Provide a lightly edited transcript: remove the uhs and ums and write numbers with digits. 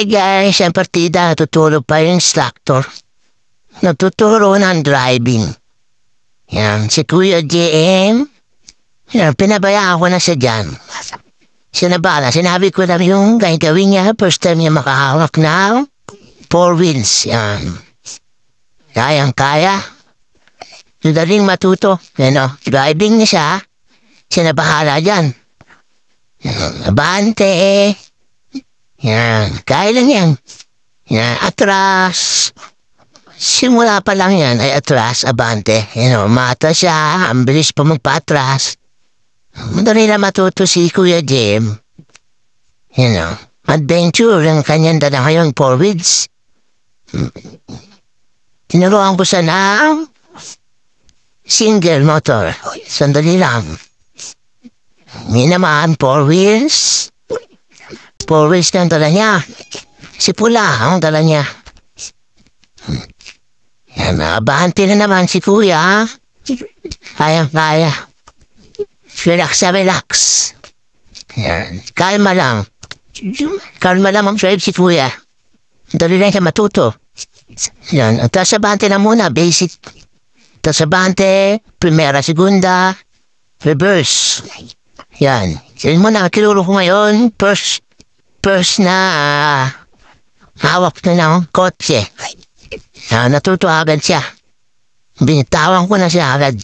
Hi guys, ang partida, natutulog pa yung instructor. Nagtuturo ng driving. Yan, si Kuya JM. Yan, pinabayaan ko na siya dyan. Sinabala, sinabi ko lang yung gawin niya. First time niya makahawak ng 4 wheels. Yan. Kayang-kaya. Madaling matuto. Yan, driving niya siya. Sinabahala dyan. Abante. Yan, kaya lang yan. Yan, atras. Simula pa lang yan ay atras, abante. Mata siya, ang bilis pa magpa-atras. Madali na matuto si Kuya Jim. Adventure ang kanyang dala ngayon, 4 wheels. Tinuruan ko siya ng single motor. Sandali lang. May naman, 4 wheels. 4 wheels na ang dala niya. Si Pula ang dala niya. Yan, abante na naman si Kuya. Kaya. Relax na relax. Yan, kalma lang. Kalma lang, drive si Kuya. Dali lang siya matuto. Yan, at abante na muna, basic. Abante, primera, segunda, reverse. Yan. Yan muna, kiluro ko ngayon, first na hawak na ng kotse. Natuto agad siya. Binitawan ko na siya agad.